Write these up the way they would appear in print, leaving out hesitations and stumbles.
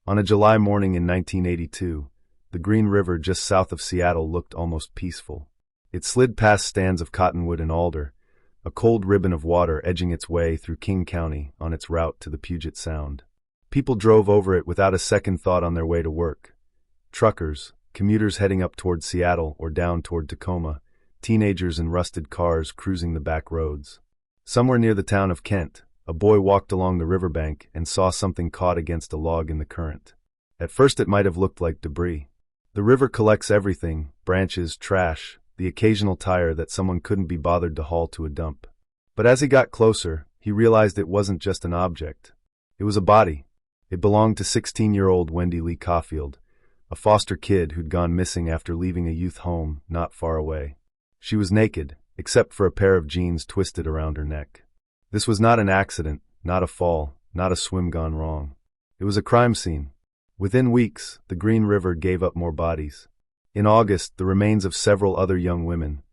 On a July morning in 1982, the Green River just south of Seattle looked almost peaceful. It slid past stands of cottonwood and alder, a cold ribbon of water edging its way through King County on its route to the Puget Sound. People drove over it without a second thought on their way to work. Truckers, commuters heading up toward Seattle or down toward Tacoma, teenagers in rusted cars cruising the back roads. Somewhere near the town of Kent, a boy walked along the riverbank and saw something caught against a log in the current. At first it might have looked like debris. The river collects everything: branches, trash, the occasional tire that someone couldn't be bothered to haul to a dump. But as he got closer, he realized it wasn't just an object. It was a body. It belonged to 16-year-old Wendy Lee Caulfield, a foster kid who'd gone missing after leaving a youth home not far away. She was naked, except for a pair of jeans twisted around her neck. This was not an accident, not a fall, not a swim gone wrong. It was a crime scene. Within weeks, the Green River gave up more bodies. In August, the remains of several other young women,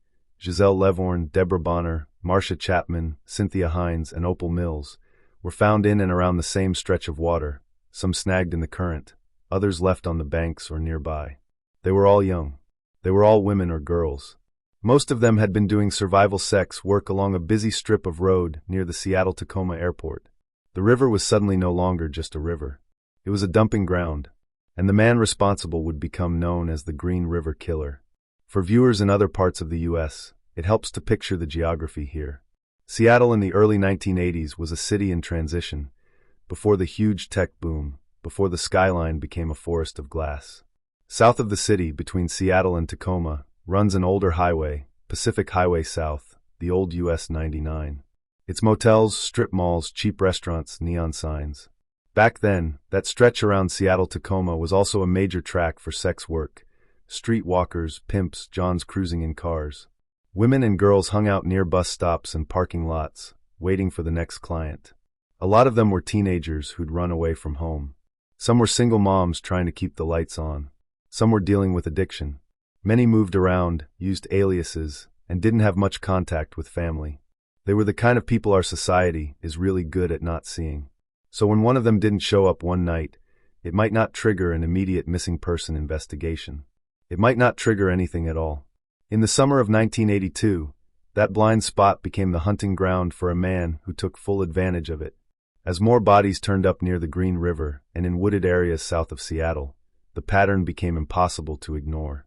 Giselle Levorn, Deborah Bonner, Marcia Chapman, Cynthia Hines, and Opal Mills, were found in and around the same stretch of water, some snagged in the current, others left on the banks or nearby. They were all young. They were all women or girls. Most of them had been doing survival sex work along a busy strip of road near the Seattle-Tacoma airport. The river was suddenly no longer just a river. It was a dumping ground, and the man responsible would become known as the Green River Killer. For viewers in other parts of the U.S., it helps to picture the geography here. Seattle in the early 1980s was a city in transition, before the huge tech boom, before the skyline became a forest of glass. South of the city, between Seattle and Tacoma, runs an older highway, Pacific Highway South, the old US 99. Its motels, strip malls, cheap restaurants, neon signs. Back then, that stretch around Seattle-Tacoma was also a major track for sex work. Street walkers, pimps, Johns cruising in cars. Women and girls hung out near bus stops and parking lots, waiting for the next client. A lot of them were teenagers who'd run away from home. Some were single moms trying to keep the lights on. Some were dealing with addiction. Many moved around, used aliases, and didn't have much contact with family. They were the kind of people our society is really good at not seeing. So when one of them didn't show up one night, it might not trigger an immediate missing person investigation. It might not trigger anything at all. In the summer of 1982, that blind spot became the hunting ground for a man who took full advantage of it. As more bodies turned up near the Green River and in wooded areas south of Seattle, the pattern became impossible to ignore.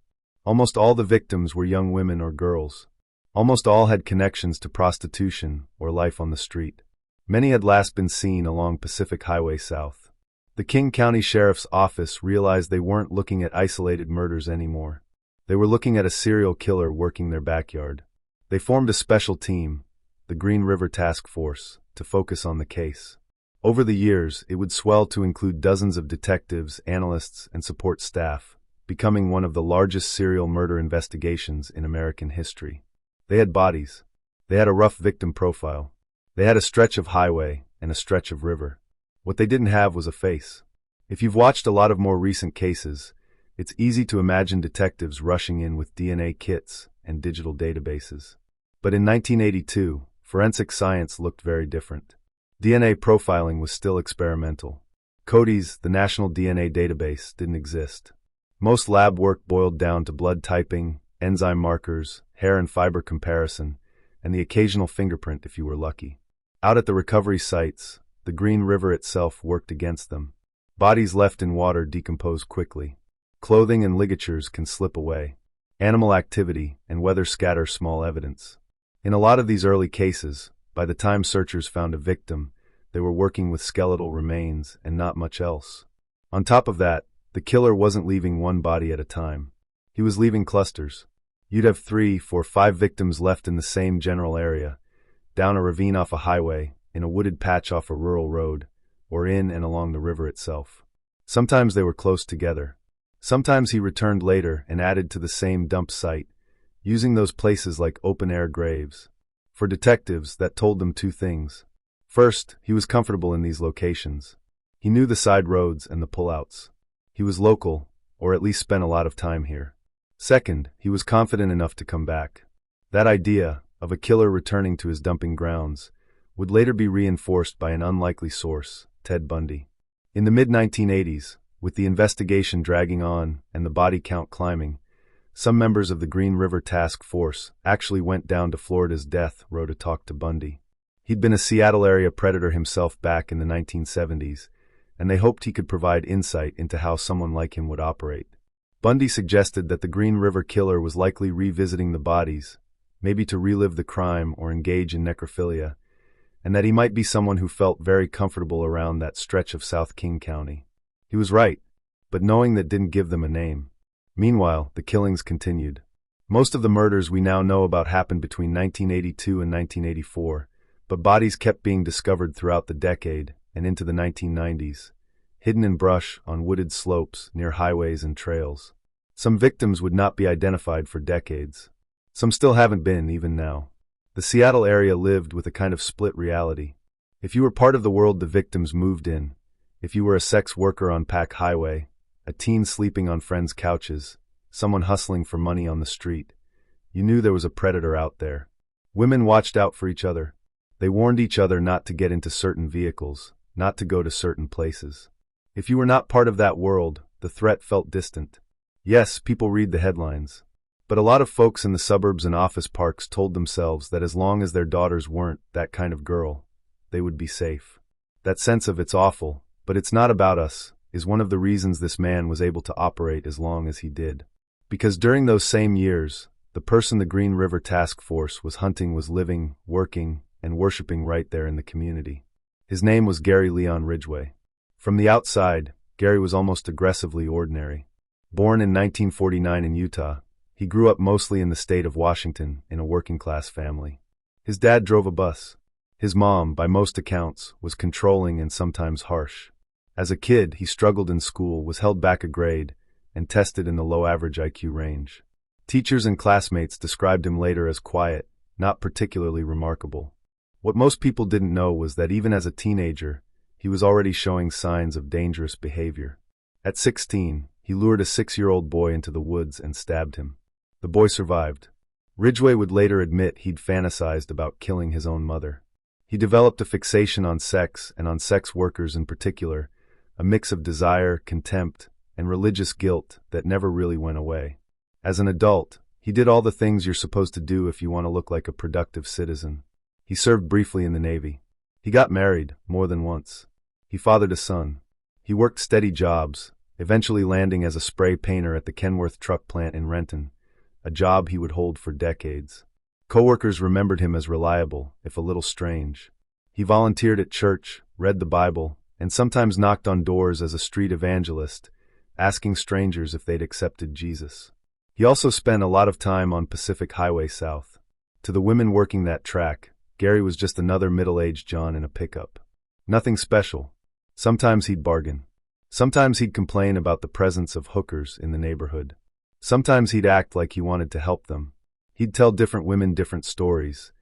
Almost all the victims were young women or girls. Almost all had connections to prostitution or life on the street. Many had last been seen along Pacific Highway South. The King County Sheriff's Office realized they weren't looking at isolated murders anymore. They were looking at a serial killer working their backyard. They formed a special team, the Green River Task Force, to focus on the case. Over the years, it would swell to include dozens of detectives, analysts, and support staff, becoming one of the largest serial murder investigations in American history. They had bodies. They had a rough victim profile. They had a stretch of highway and a stretch of river. What they didn't have was a face. If you've watched a lot of more recent cases, it's easy to imagine detectives rushing in with DNA kits and digital databases. But in 1982, forensic science looked very different. DNA profiling was still experimental. CODIS, the National DNA Database, didn't exist. Most lab work boiled down to blood typing, enzyme markers, hair and fiber comparison, and the occasional fingerprint if you were lucky. Out at the recovery sites, the Green River itself worked against them. Bodies left in water decompose quickly. Clothing and ligatures can slip away. Animal activity and weather scatter small evidence. In a lot of these early cases, by the time searchers found a victim, they were working with skeletal remains and not much else. On top of that, the killer wasn't leaving one body at a time. He was leaving clusters. You'd have 3, 4, 5 victims left in the same general area, down a ravine off a highway, in a wooded patch off a rural road, or in and along the river itself. Sometimes they were close together. Sometimes he returned later and added to the same dump site, using those places like open-air graves. For detectives, that told them 2 things. First, he was comfortable in these locations. He knew the side roads and the pullouts. He was local, or at least spent a lot of time here. Second, he was confident enough to come back. That idea, of a killer returning to his dumping grounds, would later be reinforced by an unlikely source, Ted Bundy. In the mid-1980s, With the investigation dragging on and the body count climbing, some members of the Green River Task Force actually went down to Florida's death row to talk to Bundy. He'd been a Seattle area predator himself back in the 1970s, and they hoped he could provide insight into how someone like him would operate. Bundy suggested that the Green River Killer was likely revisiting the bodies, maybe to relive the crime or engage in necrophilia, and that he might be someone who felt very comfortable around that stretch of South King County. He was right, but knowing that didn't give them a name. Meanwhile, the killings continued. Most of the murders we now know about happened between 1982 and 1984, but bodies kept being discovered throughout the decade and into the 1990s, hidden in brush on wooded slopes near highways and trails. Some victims would not be identified for decades. Some still haven't been, even now. The Seattle area lived with a kind of split reality. If you were part of the world the victims moved in, if you were a sex worker on Pack Highway, a teen sleeping on friends' couches, someone hustling for money on the street, you knew there was a predator out there. Women watched out for each other. They warned each other not to get into certain vehicles, not to go to certain places. If you were not part of that world, the threat felt distant. Yes, people read the headlines. But a lot of folks in the suburbs and office parks told themselves that as long as their daughters weren't that kind of girl, they would be safe. That sense of "it's awful, but it's not about us" is one of the reasons this man was able to operate as long as he did. Because during those same years, the person the Green River Task Force was hunting was living, working, and worshiping right there in the community. His name was Gary Leon Ridgway. From the outside, Gary was almost aggressively ordinary. Born in 1949 in Utah, he grew up mostly in the state of Washington in a working-class family. His dad drove a bus. His mom, by most accounts, was controlling and sometimes harsh. As a kid, he struggled in school, was held back a grade, and tested in the low-average IQ range. Teachers and classmates described him later as quiet, not particularly remarkable. What most people didn't know was that even as a teenager, he was already showing signs of dangerous behavior. At 16, he lured a 6-year-old boy into the woods and stabbed him. The boy survived. Ridgway would later admit he'd fantasized about killing his own mother. He developed a fixation on sex and on sex workers in particular, a mix of desire, contempt, and religious guilt that never really went away. As an adult, he did all the things you're supposed to do if you want to look like a productive citizen. He served briefly in the Navy. He got married more than once. He fathered a son. He worked steady jobs, eventually landing as a spray painter at the Kenworth truck plant in Renton, a job he would hold for decades. Coworkers remembered him as reliable, if a little strange. He volunteered at church, read the Bible, and sometimes knocked on doors as a street evangelist, asking strangers if they'd accepted Jesus. He also spent a lot of time on Pacific Highway South. To the women working that track, Gary was just another middle-aged John in a pickup. Nothing special. Sometimes he'd bargain. Sometimes he'd complain about the presence of hookers in the neighborhood. Sometimes he'd act like he wanted to help them. He'd tell different women different stories.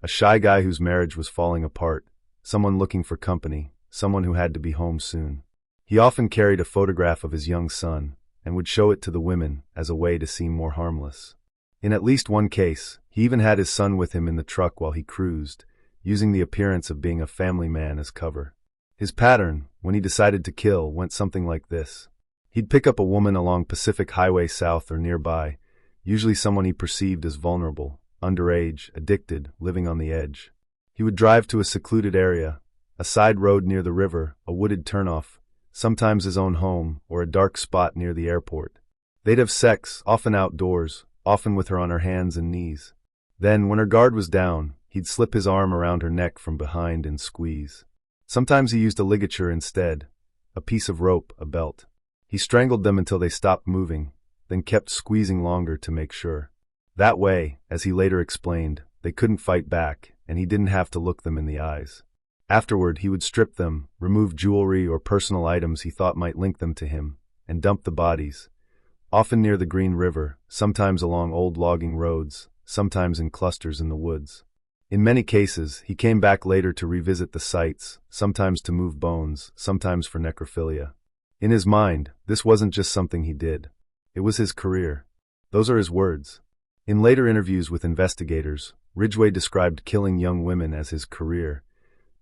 A shy guy whose marriage was falling apart, someone looking for company, someone who had to be home soon. He often carried a photograph of his young son and would show it to the women as a way to seem more harmless. In at least one case, he even had his son with him in the truck while he cruised, using the appearance of being a family man as cover. His pattern, when he decided to kill, went something like this. He'd pick up a woman along Pacific Highway South or nearby, usually someone he perceived as vulnerable, underage, addicted, living on the edge. He would drive to a secluded area, a side road near the river, a wooded turnoff, sometimes his own home, or a dark spot near the airport. They'd have sex, often outdoors, often with her on her hands and knees. Then, when her guard was down, he'd slip his arm around her neck from behind and squeeze. Sometimes he used a ligature instead, a piece of rope, a belt. He strangled them until they stopped moving, then kept squeezing longer to make sure. That way, as he later explained, they couldn't fight back, and he didn't have to look them in the eyes. Afterward, he would strip them, remove jewelry or personal items he thought might link them to him, and dump the bodies, often near the Green River, sometimes along old logging roads, sometimes in clusters in the woods. In many cases, he came back later to revisit the sites, sometimes to move bones, sometimes for necrophilia. In his mind, this wasn't just something he did. It was his career. Those are his words. In later interviews with investigators, Ridgway described killing young women as his career,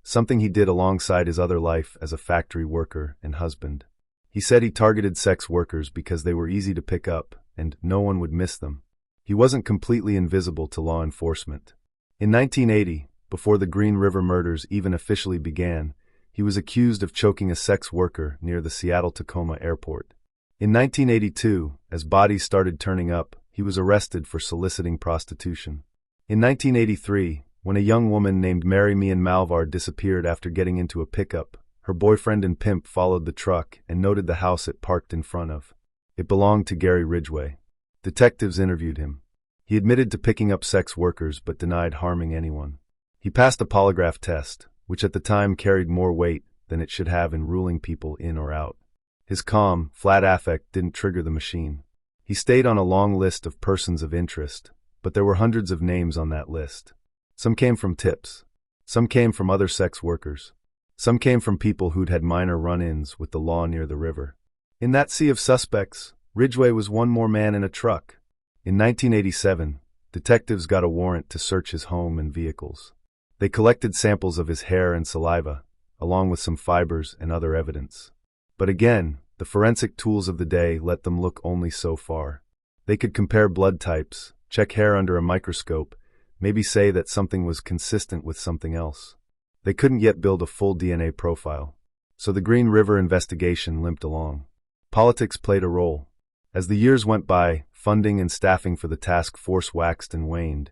something he did alongside his other life as a factory worker and husband. He said he targeted sex workers because they were easy to pick up, and no one would miss them. He wasn't completely invisible to law enforcement. In 1980, before the Green River murders even officially began, he was accused of choking a sex worker near the Seattle-Tacoma airport. In 1982, as bodies started turning up, he was arrested for soliciting prostitution. In 1983, when a young woman named Mary Mian Malvar disappeared after getting into a pickup, her boyfriend and pimp followed the truck and noted the house it parked in front of. It belonged to Gary Ridgway. Detectives interviewed him. He admitted to picking up sex workers but denied harming anyone. He passed a polygraph test, which at the time carried more weight than it should have in ruling people in or out. His calm, flat affect didn't trigger the machine. He stayed on a long list of persons of interest, but there were hundreds of names on that list. Some came from tips. Some came from other sex workers. Some came from people who'd had minor run-ins with the law near the river. In that sea of suspects, Ridgway was one more man in a truck. In 1987, detectives got a warrant to search his home and vehicles. They collected samples of his hair and saliva, along with some fibers and other evidence. But again, the forensic tools of the day let them look only so far. They could compare blood types, check hair under a microscope, maybe say that something was consistent with something else. They couldn't yet build a full DNA profile. So the Green River investigation limped along. Politics played a role. As the years went by, funding and staffing for the task force waxed and waned,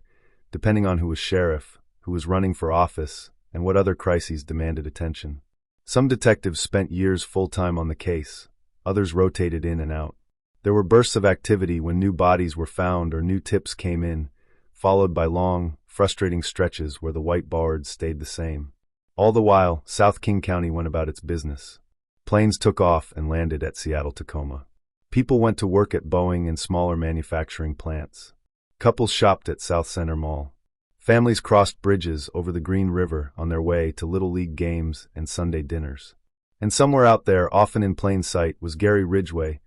depending on who was sheriff, who was running for office, and what other crises demanded attention. Some detectives spent years full-time on the case. Others rotated in and out. There were bursts of activity when new bodies were found or new tips came in, followed by long, frustrating stretches where the white bards stayed the same. All the while, South King County went about its business. Planes took off and landed at Seattle-Tacoma. People went to work at Boeing and smaller manufacturing plants. Couples shopped at South Center Mall. Families crossed bridges over the Green River on their way to Little League games and Sunday dinners. And somewhere out there, often in plain sight, was Gary Ridgway,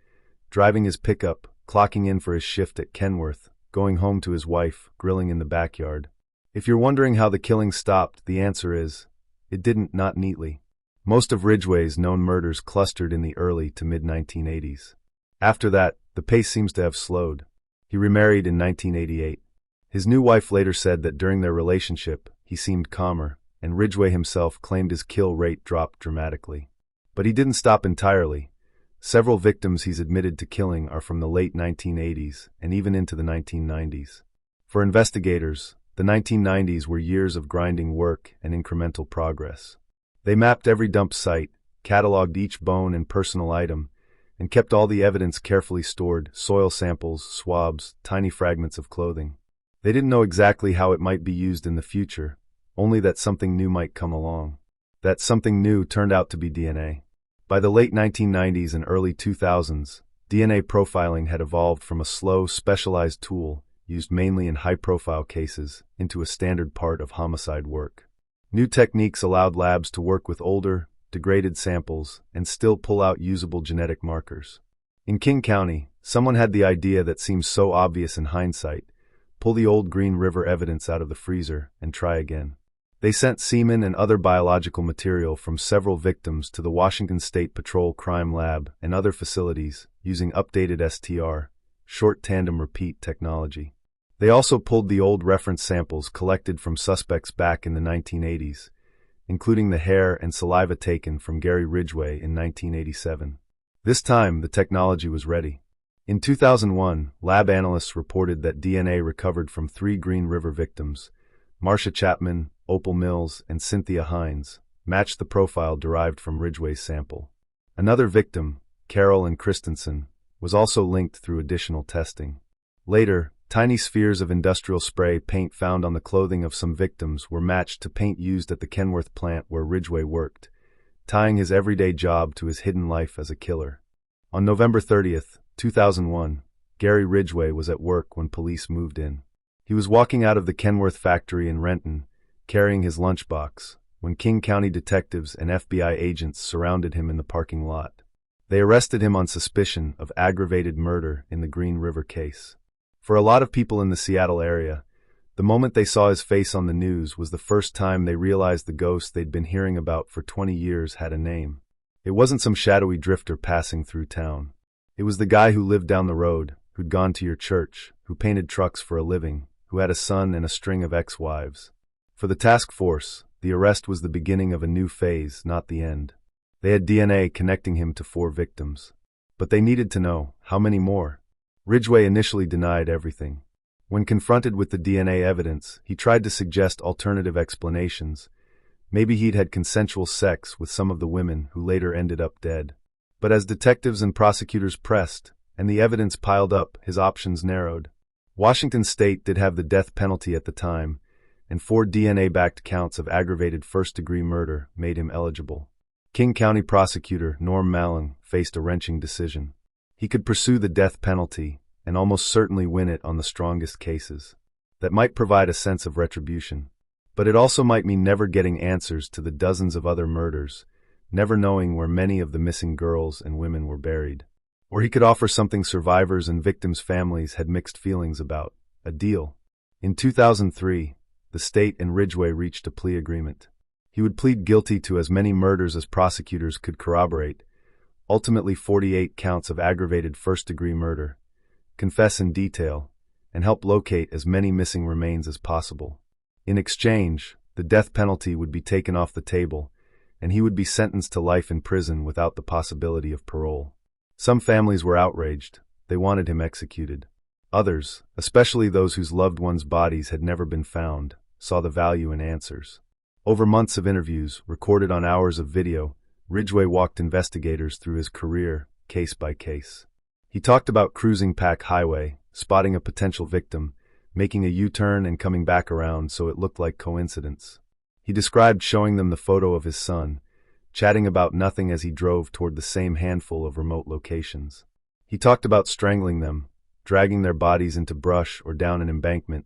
driving his pickup, clocking in for his shift at Kenworth, going home to his wife, grilling in the backyard. If you're wondering how the killing stopped, the answer is, it didn't, not neatly. Most of Ridgway's known murders clustered in the early to mid-1980s. After that, the pace seems to have slowed. He remarried in 1988. His new wife later said that during their relationship, he seemed calmer, and Ridgway himself claimed his kill rate dropped dramatically. But he didn't stop entirely. Several victims he's admitted to killing are from the late 1980s and even into the 1990s. For investigators, the 1990s were years of grinding work and incremental progress. They mapped every dump site, cataloged each bone and personal item, and kept all the evidence carefully stored: soil samples, swabs, tiny fragments of clothing. They didn't know exactly how it might be used in the future, only that something new might come along. That something new turned out to be DNA. By the late 1990s and early 2000s, DNA profiling had evolved from a slow, specialized tool used mainly in high-profile cases into a standard part of homicide work. New techniques allowed labs to work with older, degraded samples and still pull out usable genetic markers. In King County, someone had the idea that seems so obvious in hindsight: pull the old Green River evidence out of the freezer and try again. They sent semen and other biological material from several victims to the Washington State Patrol Crime Lab and other facilities using updated STR, short tandem repeat technology. They also pulled the old reference samples collected from suspects back in the 1980s, including the hair and saliva taken from Gary Ridgway in 1987. This time, the technology was ready. In 2001, lab analysts reported that DNA recovered from 3 Green River victims, Marcia Chapman, Opal Mills, and Cynthia Hines, matched the profile derived from Ridgway's sample. Another victim, Carol and Christensen, was also linked through additional testing. Later, tiny spheres of industrial spray paint found on the clothing of some victims were matched to paint used at the Kenworth plant where Ridgway worked, tying his everyday job to his hidden life as a killer. On November 30, 2001, Gary Ridgway was at work when police moved in. He was walking out of the Kenworth factory in Renton, carrying his lunchbox, when King County detectives and FBI agents surrounded him in the parking lot. They arrested him on suspicion of aggravated murder in the Green River case. For a lot of people in the Seattle area, the moment they saw his face on the news was the first time they realized the ghost they'd been hearing about for 20 years had a name. It wasn't some shadowy drifter passing through town. It was the guy who lived down the road, who'd gone to your church, who painted trucks for a living, who had a son and a string of ex-wives. For the task force, the arrest was the beginning of a new phase, not the end. They had DNA connecting him to 4 victims. But they needed to know, how many more? Ridgway initially denied everything. When confronted with the DNA evidence, he tried to suggest alternative explanations. Maybe he'd had consensual sex with some of the women who later ended up dead. But as detectives and prosecutors pressed, and the evidence piled up, his options narrowed. Washington state did have the death penalty at the time, and 4 DNA-backed counts of aggravated first-degree murder made him eligible. King County prosecutor Norm Mallon faced a wrenching decision. He could pursue the death penalty and almost certainly win it on the strongest cases. That might provide a sense of retribution. But it also might mean never getting answers to the dozens of other murders, never knowing where many of the missing girls and women were buried. Or he could offer something survivors and victims' families had mixed feelings about, a deal. In 2003, the state and Ridgway reached a plea agreement. He would plead guilty to as many murders as prosecutors could corroborate, ultimately 48 counts of aggravated first-degree murder, confess in detail, and help locate as many missing remains as possible. In exchange, the death penalty would be taken off the table, and he would be sentenced to life in prison without the possibility of parole. Some families were outraged. They wanted him executed. Others, especially those whose loved ones' bodies had never been found, saw the value in answers. Over months of interviews, recorded on hours of video, Ridgway walked investigators through his career, case by case. He talked about cruising Pack Highway, spotting a potential victim, making a U-turn and coming back around so it looked like coincidence. He described showing them the photo of his son, chatting about nothing as he drove toward the same handful of remote locations. He talked about strangling them, dragging their bodies into brush or down an embankment,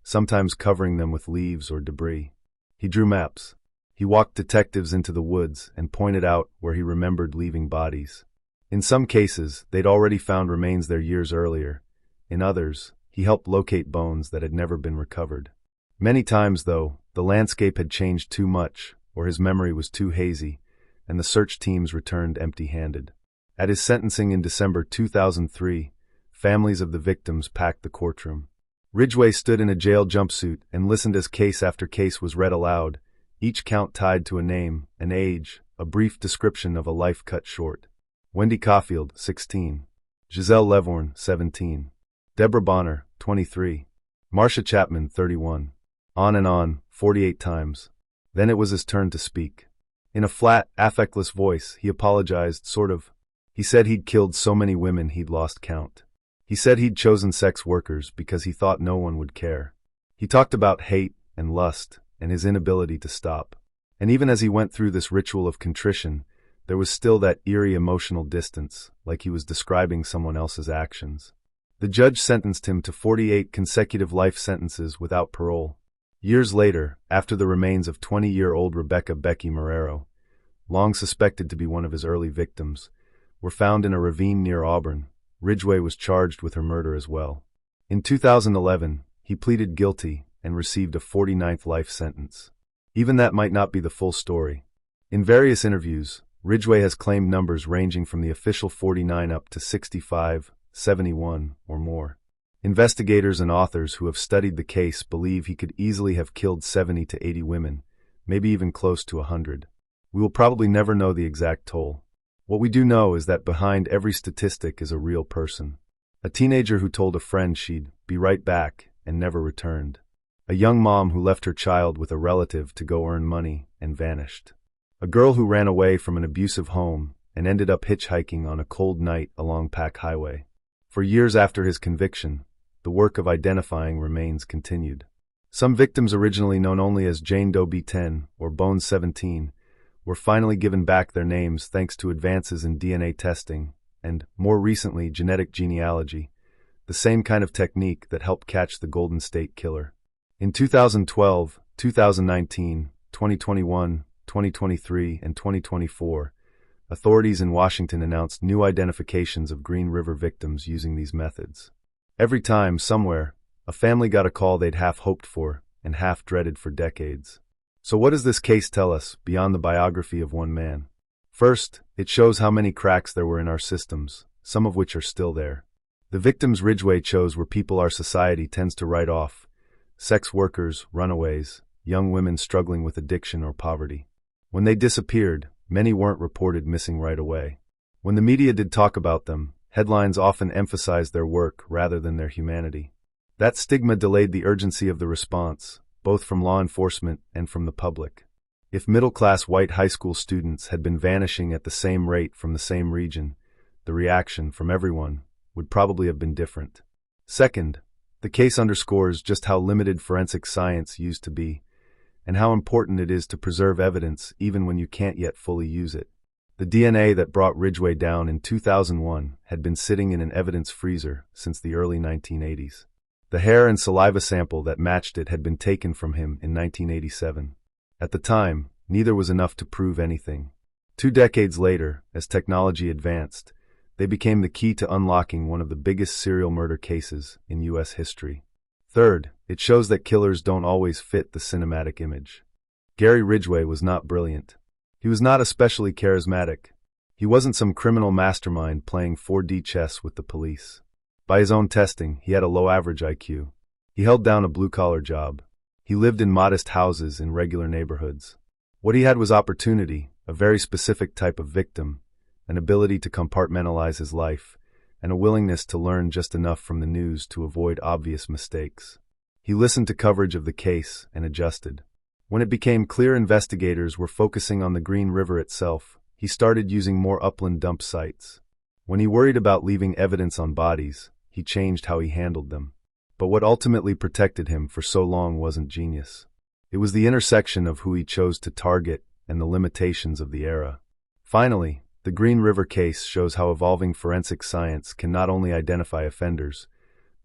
sometimes covering them with leaves or debris. He drew maps. He walked detectives into the woods and pointed out where he remembered leaving bodies. In some cases, they'd already found remains there years earlier. In others, he helped locate bones that had never been recovered. Many times, though, the landscape had changed too much, or his memory was too hazy, and the search teams returned empty-handed. At his sentencing in December 2003, families of the victims packed the courtroom. Ridgway stood in a jail jumpsuit and listened as case after case was read aloud, each count tied to a name, an age, a brief description of a life cut short. Wendy Caulfield, 16. Giselle Levorn, 17. Deborah Bonner, 23. Marcia Chapman, 31. On and on, 48 times. Then it was his turn to speak. In a flat, affectless voice, he apologized, sort of. He said he'd killed so many women he'd lost count. He said he'd chosen sex workers because he thought no one would care. He talked about hate and lust and his inability to stop. And even as he went through this ritual of contrition, there was still that eerie emotional distance, like he was describing someone else's actions. The judge sentenced him to 48 consecutive life sentences without parole. Years later, after the remains of 20-year-old Rebecca Becky Marrero, long suspected to be one of his early victims, were found in a ravine near Auburn, Ridgway was charged with her murder as well. In 2011, he pleaded guilty and received a 49th life sentence. Even that might not be the full story. In various interviews, Ridgway has claimed numbers ranging from the official 49 up to 65, 71, or more. Investigators and authors who have studied the case believe he could easily have killed 70 to 80 women, maybe even close to 100. We will probably never know the exact toll. What we do know is that behind every statistic is a real person. A teenager who told a friend she'd be right back and never returned. A young mom who left her child with a relative to go earn money and vanished. A girl who ran away from an abusive home and ended up hitchhiking on a cold night along Pack Highway. For years after his conviction, the work of identifying remains continued. Some victims originally known only as Jane Doe B10 or Bones 17 were finally given back their names thanks to advances in DNA testing and, more recently, genetic genealogy, the same kind of technique that helped catch the Golden State Killer. In 2012, 2019, 2021, 2023, and 2024, authorities in Washington announced new identifications of Green River victims using these methods. Every time, somewhere, a family got a call they'd half hoped for and half dreaded for decades. So what does this case tell us, beyond the biography of one man? First, it shows how many cracks there were in our systems, some of which are still there. The victims Ridgway chose were people our society tends to write off: sex workers, runaways, young women struggling with addiction or poverty. When they disappeared, many weren't reported missing right away. When the media did talk about them, headlines often emphasized their work rather than their humanity. That stigma delayed the urgency of the response, both from law enforcement and from the public. If middle-class white high school students had been vanishing at the same rate from the same region, the reaction from everyone would probably have been different. Second, the case underscores just how limited forensic science used to be, and how important it is to preserve evidence even when you can't yet fully use it. The DNA that brought Ridgway down in 2001 had been sitting in an evidence freezer since the early 1980s. The hair and saliva sample that matched it had been taken from him in 1987. At the time, neither was enough to prove anything. 2 decades later, as technology advanced, they became the key to unlocking one of the biggest serial murder cases in U.S. history. Third, it shows that killers don't always fit the cinematic image. Gary Ridgway was not brilliant. He was not especially charismatic. He wasn't some criminal mastermind playing 4D chess with the police. By his own testing, he had a low average IQ. He held down a blue-collar job. He lived in modest houses in regular neighborhoods. What he had was opportunity, a very specific type of victim, an ability to compartmentalize his life, and a willingness to learn just enough from the news to avoid obvious mistakes. He listened to coverage of the case and adjusted. When it became clear investigators were focusing on the Green River itself, he started using more upland dump sites. When he worried about leaving evidence on bodies, he changed how he handled them. But what ultimately protected him for so long wasn't genius. It was the intersection of who he chose to target and the limitations of the era. Finally, the Green River case shows how evolving forensic science can not only identify offenders,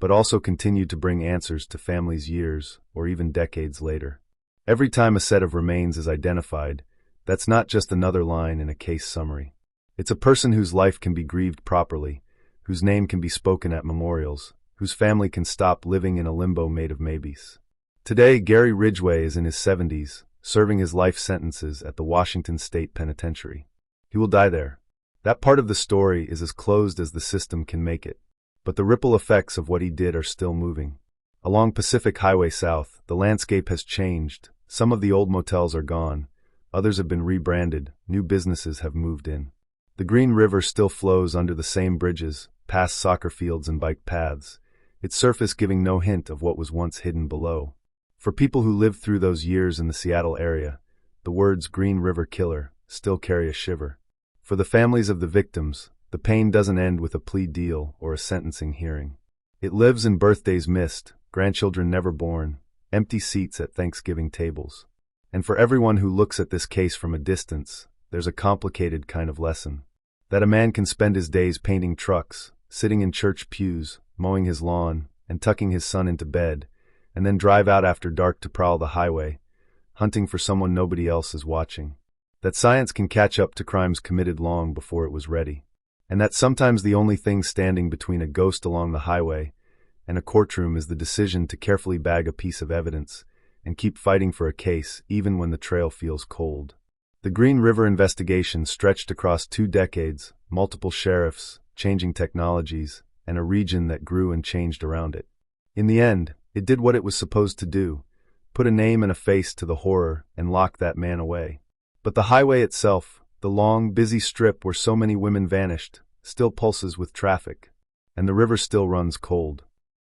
but also continue to bring answers to families years or even decades later. Every time a set of remains is identified, that's not just another line in a case summary. It's a person whose life can be grieved properly, whose name can be spoken at memorials, whose family can stop living in a limbo made of maybes. Today, Gary Ridgway is in his 70s, serving his life sentences at the Washington State Penitentiary. He will die there. That part of the story is as closed as the system can make it. But the ripple effects of what he did are still moving. Along Pacific Highway South, the landscape has changed. Some of the old motels are gone. Others have been rebranded. New businesses have moved in. The Green River still flows under the same bridges, past soccer fields and bike paths, its surface giving no hint of what was once hidden below. For people who lived through those years in the Seattle area, the words Green River Killer still carry a shiver. For the families of the victims, the pain doesn't end with a plea deal or a sentencing hearing. It lives in birthdays missed, grandchildren never born, empty seats at Thanksgiving tables. And for everyone who looks at this case from a distance, there's a complicated kind of lesson. That a man can spend his days painting trucks, sitting in church pews, mowing his lawn, and tucking his son into bed, and then drive out after dark to prowl the highway, hunting for someone nobody else is watching. That science can catch up to crimes committed long before it was ready. And that sometimes the only thing standing between a ghost along the highway and a courtroom is the decision to carefully bag a piece of evidence and keep fighting for a case even when the trail feels cold. The Green River investigation stretched across 2 decades, multiple sheriffs, changing technologies, and a region that grew and changed around it. In the end, it did what it was supposed to do, put a name and a face to the horror and lock that man away. But the highway itself, the long, busy strip where so many women vanished, still pulses with traffic, and the river still runs cold.